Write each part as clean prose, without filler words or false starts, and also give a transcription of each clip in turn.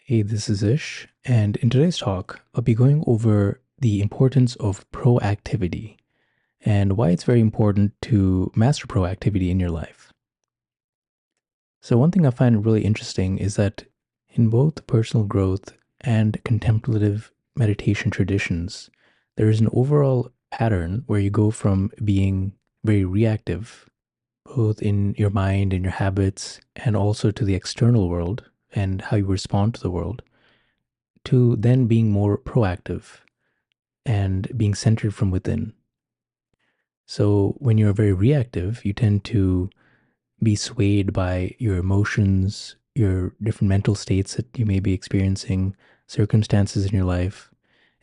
Hey, this is Ish, and in today's talk, I'll be going over the importance of proactivity and why it's very important to master proactivity in your life. So, one thing I find really interesting is that in both personal growth and contemplative meditation traditions, there is an overall pattern where you go from being very reactive, both in your mind and your habits, and also to the external world and how you respond to the world, to then being more proactive and being centered from within. So when you're very reactive, you tend to be swayed by your emotions, your different mental states that you may be experiencing, circumstances in your life.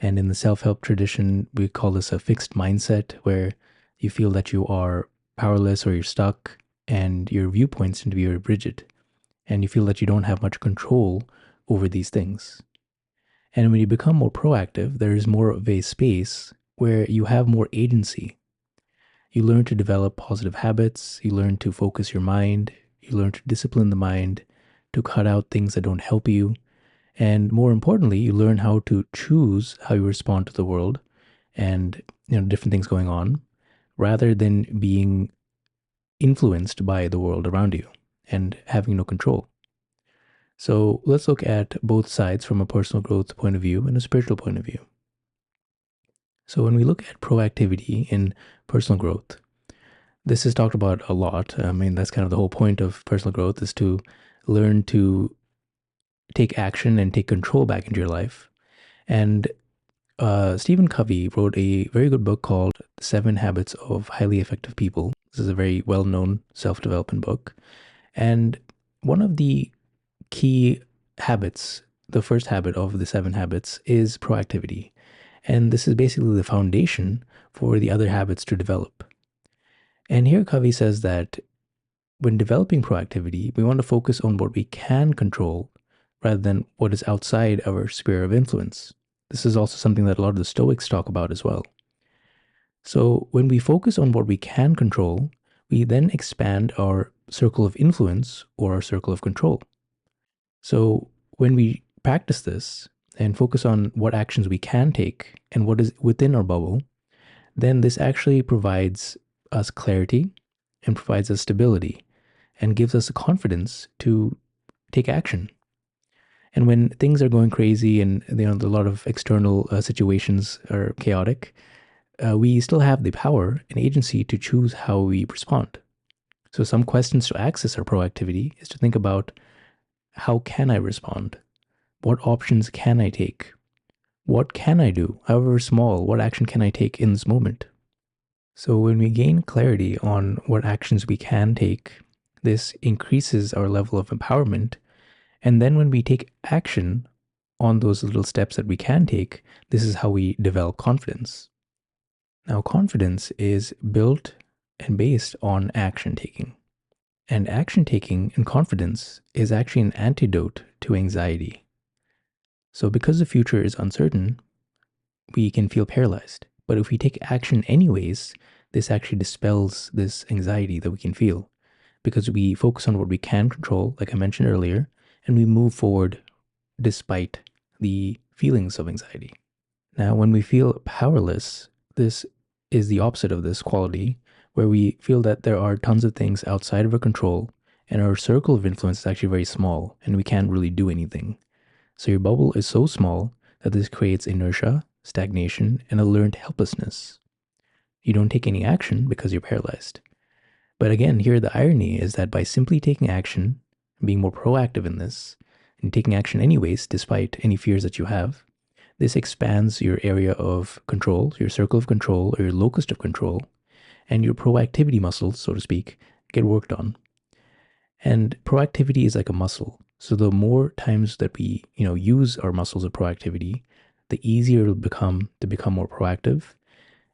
And in the self help tradition, we call this a fixed mindset where you feel that you are powerless or you're stuck, and your viewpoints tend to be very rigid, and you feel that you don't have much control over these things. And when you become more proactive, there is more of a space where you have more agency. You learn to develop positive habits, you learn to focus your mind, you learn to discipline the mind, to cut out things that don't help you. And more importantly, you learn how to choose how you respond to the world and different things going on, rather than being influenced by the world around you and having no control. So let's look at both sides from a personal growth point of view and a spiritual point of view. So when we look at proactivity in personal growth, this is talked about a lot. I mean, that's kind of the whole point of personal growth, is to learn to take action and take control back into your life. And Stephen Covey wrote a very good book called Seven Habits of Highly Effective People. This is a very well-known self-development book. And one of the key habits, the first habit of the seven habits, is proactivity. And this is basically the foundation for the other habits to develop. And here Covey says that when developing proactivity, we want to focus on what we can control rather than what is outside our sphere of influence. This is also something that a lot of the Stoics talk about as well. So when we focus on what we can control, we then expand our circle of influence or our circle of control. So when we practice this and focus on what actions we can take and what is within our bubble, then this actually provides us clarity and provides us stability and gives us the confidence to take action. And when things are going crazy and a lot of external situations are chaotic, we still have the power and agency to choose how we respond. So some questions to access our proactivity is to think about, how can I respond? What options can I take? What can I do, however small? What action can I take in this moment? So when we gain clarity on what actions we can take, this increases our level of empowerment. And then when we take action on those little steps that we can take, this is how we develop confidence. Now, confidence is built and based on action taking. And action taking and confidence is actually an antidote to anxiety. So because the future is uncertain, we can feel paralyzed. But if we take action anyways, this actually dispels this anxiety that we can feel, because we focus on what we can control, like I mentioned earlier, and we move forward despite the feelings of anxiety. Now, when we feel powerless, this is the opposite of this quality, where we feel that there are tons of things outside of our control and our circle of influence is actually very small and we can't really do anything. So your bubble is so small that this creates inertia, stagnation, and a learned helplessness. You don't take any action because you're paralyzed. But again, here the irony is that by simply taking action, being more proactive in this, and taking action anyways, despite any fears that you have, this expands your area of control, your circle of control, or your locus of control, and your proactivity muscles, so to speak, get worked on. And proactivity is like a muscle. So the more times that we, use our muscles of proactivity, the easier it'll become to become more proactive.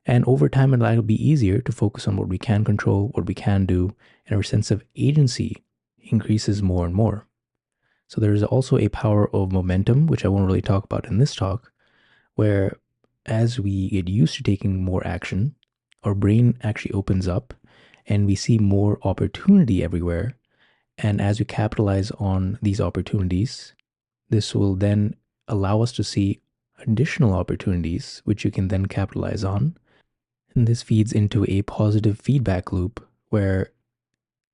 And over time, it'll be easier to focus on what we can control, what we can do, and our sense of agency increases more and more. So there's also a power of momentum, which I won't really talk about in this talk, where as we get used to taking more action, our brain actually opens up and we see more opportunity everywhere. And as we capitalize on these opportunities, This will then allow us to see additional opportunities, which you can then capitalize on. And this feeds into a positive feedback loop where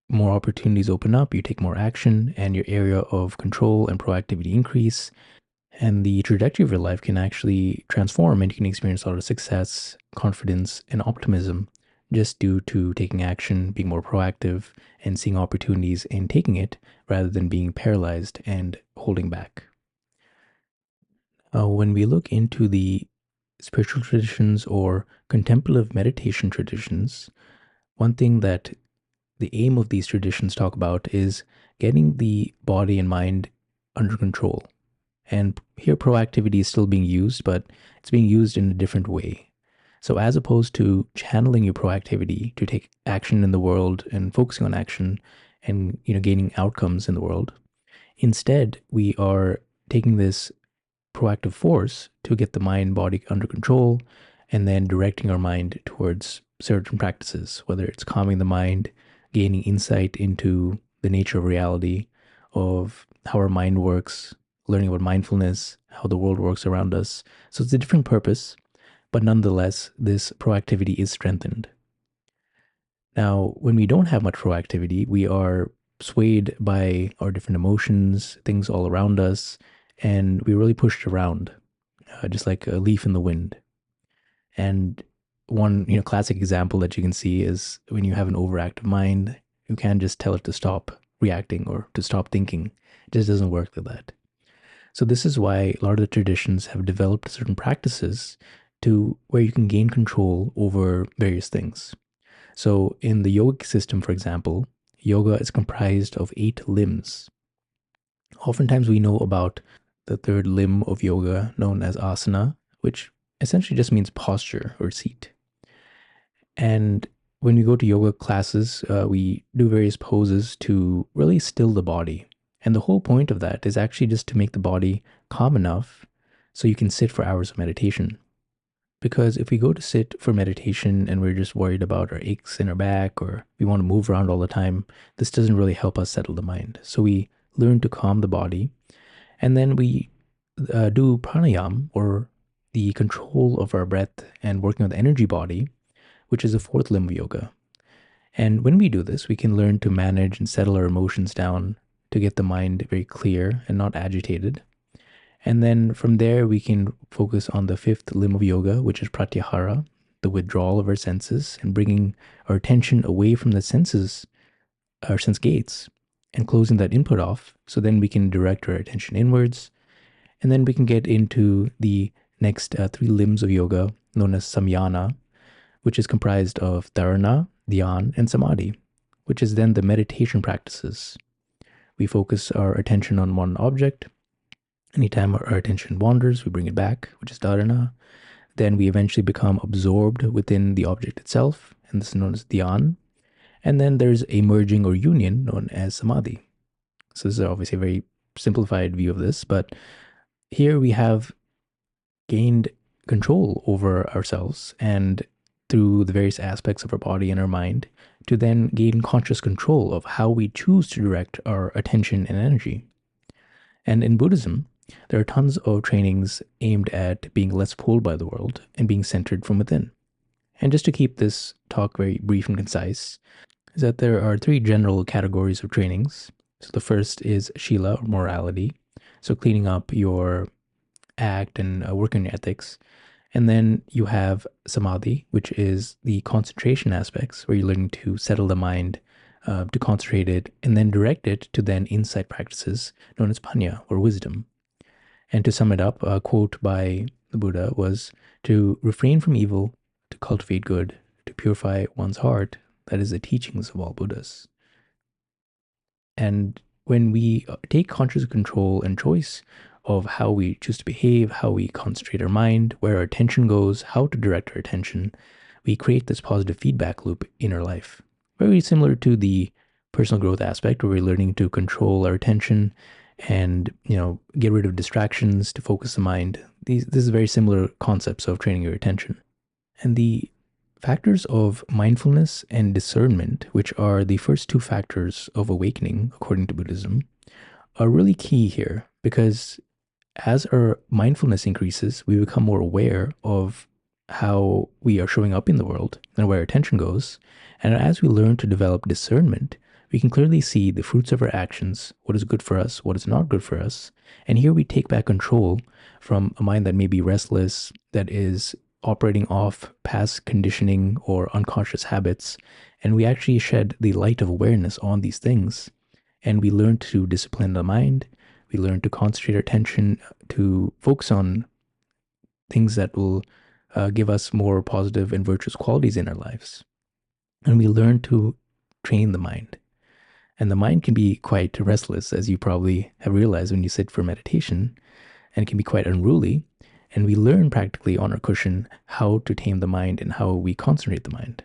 more opportunities open up, you take more action, and your area of control and proactivity increase. And the trajectory of your life can actually transform, and you can experience a lot of success, confidence, and optimism just due to taking action, being more proactive, and seeing opportunities and taking it rather than being paralyzed and holding back. When we look into the spiritual traditions or contemplative meditation traditions, one thing that the aim of these traditions talk about is getting the body and mind under control. And here, proactivity is still being used, but it's being used in a different way. So, as opposed to channeling your proactivity to take action in the world and focusing on action and gaining outcomes in the world, instead we are taking this proactive force to get the mind body under control and then directing our mind towards certain practices, whether it's calming the mind, gaining insight into the nature of reality, of how our mind works, learning about mindfulness, how the world works around us. So it's a different purpose, but nonetheless, this proactivity is strengthened. Now, when we don't have much proactivity, we are swayed by our different emotions, things all around us, and we really pushed around, just like a leaf in the wind. And one, classic example that you can see is when you have an overactive mind, you can't just tell it to stop reacting or to stop thinking. It just doesn't work like that. So this is why a lot of the traditions have developed certain practices to where you can gain control over various things. So in the yogic system, for example, yoga is comprised of 8 limbs. Oftentimes we know about the third limb of yoga known as asana, which essentially just means posture or seat. And when we go to yoga classes, we do various poses to really still the body. And the whole point of that is actually just to make the body calm enough so you can sit for hours of meditation. Because if we go to sit for meditation and we're just worried about our aches in our back or we want to move around all the time, this doesn't really help us settle the mind. So we learn to calm the body and then we do pranayam or the control of our breath and working on the energy body, which is the fourth limb of yoga. And when we do this, we can learn to manage and settle our emotions down to get the mind very clear and not agitated. And then from there, we can focus on the fifth limb of yoga, which is pratyahara, the withdrawal of our senses and bringing our attention away from the senses, our sense gates, and closing that input off. So then we can direct our attention inwards. And then we can get into the next 3 limbs of yoga, known as samyana, which is comprised of dharana, dhyan, and samadhi, which is then the meditation practices. We focus our attention on one object. Anytime our attention wanders, we bring it back, which is dharana. Then we eventually become absorbed within the object itself, and this is known as dhyan. And then there's a merging or union known as samadhi. So this is obviously a very simplified view of this, but here we have gained control over ourselves and through the various aspects of our body and our mind to then gain conscious control of how we choose to direct our attention and energy. And in Buddhism, there are tons of trainings aimed at being less pulled by the world and being centered from within. And just to keep this talk very brief and concise, is that there are 3 general categories of trainings. So the first is Shila or morality, so cleaning up your act and work on your ethics. And then you have Samadhi, which is the concentration aspects, where you're learning to settle the mind, to concentrate it, and then direct it to then insight practices known as Panya or wisdom. And to sum it up, a quote by the Buddha was to refrain from evil, to cultivate good, to purify one's heart. That is the teachings of all Buddhas. And when we take conscious control and choice of how we choose to behave, how we concentrate our mind, where our attention goes, how to direct our attention, we create this positive feedback loop in our life. Very similar to the personal growth aspect where we're learning to control our attention and, get rid of distractions to focus the mind. This is very similar concepts of training your attention. And the factors of mindfulness and discernment, which are the first 2 factors of awakening, according to Buddhism, are really key here because as our mindfulness increases, we become more aware of how we are showing up in the world and where our attention goes. And as we learn to develop discernment, we can clearly see the fruits of our actions, what is good for us, what is not good for us. And here we take back control from a mind that may be restless, that is operating off past conditioning or unconscious habits. And we actually shed the light of awareness on these things. And we learn to discipline the mind. We learn to concentrate our attention to focus on things that will give us more positive and virtuous qualities in our lives. And we learn to train the mind. And the mind can be quite restless, as you probably have realized when you sit for meditation, and it can be quite unruly. And we learn practically on our cushion how to tame the mind and how we concentrate the mind.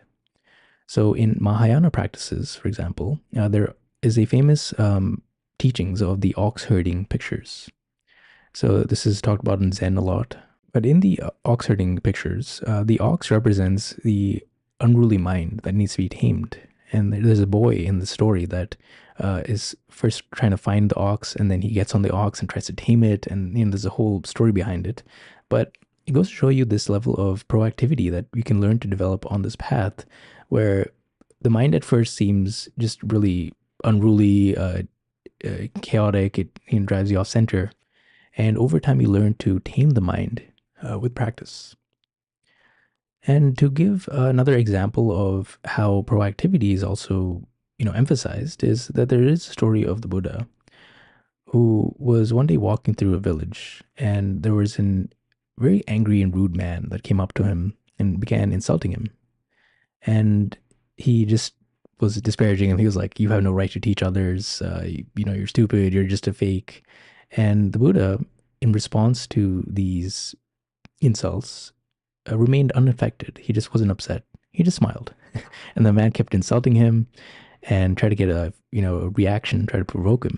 So in Mahayana practices, for example, there is a famous teachings of the ox herding pictures. So this is talked about in Zen a lot. But in the ox herding pictures, the ox represents the unruly mind that needs to be tamed. And there's a boy in the story that is first trying to find the ox, and then he gets on the ox and tries to tame it. And there's a whole story behind it. But it goes to show you this level of proactivity that you can learn to develop on this path, where the mind at first seems just really unruly, chaotic. It drives you off center. And over time, you learn to tame the mind with practice. And to give another example of how proactivity is also, emphasized, is that there is a story of the Buddha who was one day walking through a village, and there was a very angry and rude man that came up to him and began insulting him. And he just was disparaging him. He was like, "You have no right to teach others. You're stupid. You're just a fake." And the Buddha, in response to these insults, remained unaffected. He just wasn't upset. He just smiled. And the man kept insulting him and tried to get a reaction, try to provoke him.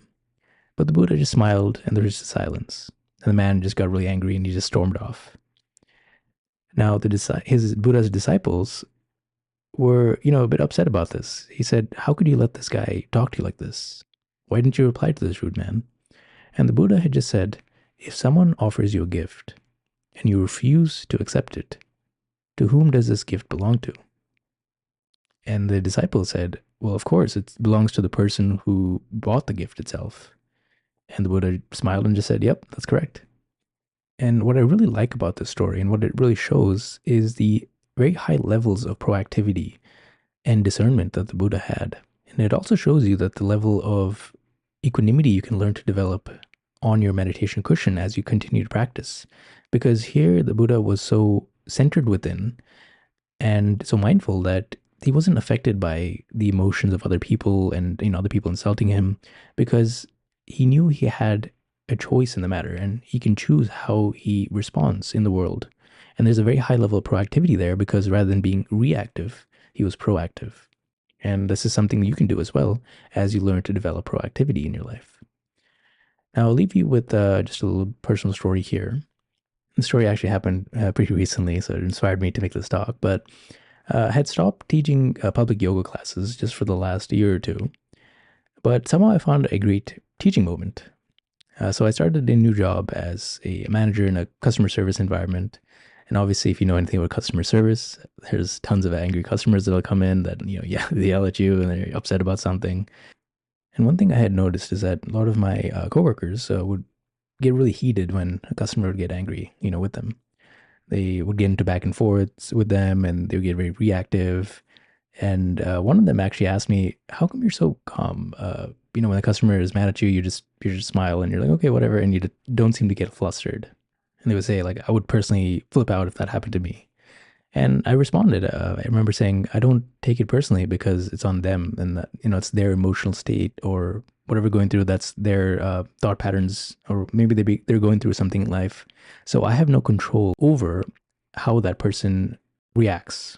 But the Buddha just smiled, and there was just silence. And the man just got really angry and he just stormed off. Now, his Buddha's disciples were, a bit upset about this. He said, "How could you let this guy talk to you like this? Why didn't you reply to this rude man?" And the Buddha had just said, "If someone offers you a gift and you refuse to accept it, to whom does this gift belong to?" And the disciple said, "Well, of course, it belongs to the person who bought the gift itself." And the Buddha smiled and just said, "Yep, that's correct." And what I really like about this story and what it really shows is the very high levels of proactivity and discernment that the Buddha had. And it also shows you that the level of equanimity you can learn to develop on your meditation cushion as you continue to practice. Because here the Buddha was so centered within and so mindful that he wasn't affected by the emotions of other people and other people insulting him, because he knew he had a choice in the matter and he can choose how he responds in the world. And there's a very high level of proactivity there, because rather than being reactive, he was proactive. And this is something you can do as well as you learn to develop proactivity in your life. Now, I'll leave you with just a little personal story here. The story actually happened pretty recently, so it inspired me to make this talk. But I had stopped teaching public yoga classes just for the last year or two. But somehow I found a great teaching moment. So I started a new job as a manager in a customer service environment. And obviously, if you know anything about customer service, there's tons of angry customers that'll come in that, yeah, they yell at you and they're upset about something. And one thing I had noticed is that a lot of my coworkers would get really heated when a customer would get angry, with them. They would get into back and forths with them, and they would get very reactive. And one of them actually asked me, "How come you're so calm? When the customer is mad at you, you just smile and you're like, okay, whatever, and you don't seem to get flustered." And they would say, like, I would personally flip out if that happened to me. And I responded. I remember saying, I don't take it personally because it's on them, and that it's their emotional state or whatever going through. That's their thought patterns, or maybe they're going through something in life. So I have no control over how that person reacts.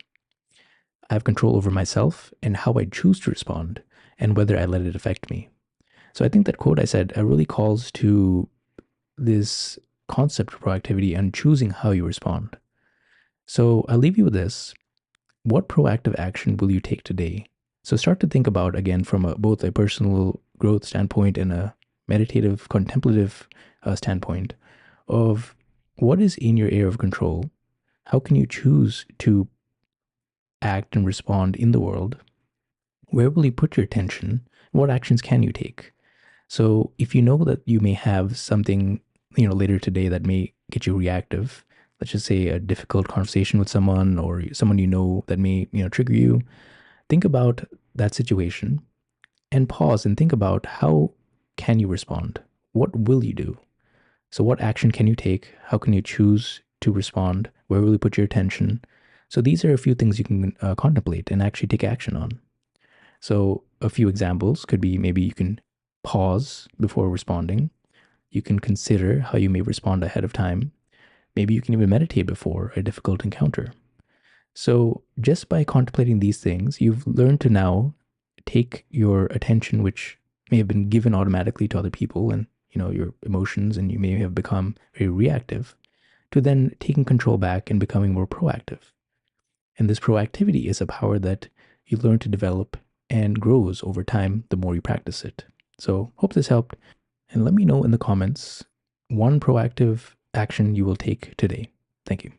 I have control over myself and how I choose to respond, and whether I let it affect me. So I think that quote I said really calls to this concept of proactivity and choosing how you respond. So I'll leave you with this. What proactive action will you take today? So start to think about, again, from both a personal growth standpoint and a meditative, contemplative standpoint. of what is in your area of control. How can you choose to act and respond in the world? Where will you put your attention? What actions can you take? So if you know that you may have something, later today that may get you reactive, let's just say a difficult conversation with someone or someone that may, trigger you, think about that situation and pause and think about how can you respond? What will you do? So what action can you take? How can you choose to respond? Where will you put your attention? So these are a few things you can contemplate and actually take action on. So a few examples could be maybe you can pause before responding. You can consider how you may respond ahead of time. Maybe you can even meditate before a difficult encounter. So just by contemplating these things, you've learned to now take your attention, which may have been given automatically to other people and your emotions, and you may have become very reactive, to then taking control back and becoming more proactive. And this proactivity is a power that you learn to develop and grows over time the more you practice it. So, hope this helped. And let me know in the comments one proactive action you will take today. Thank you.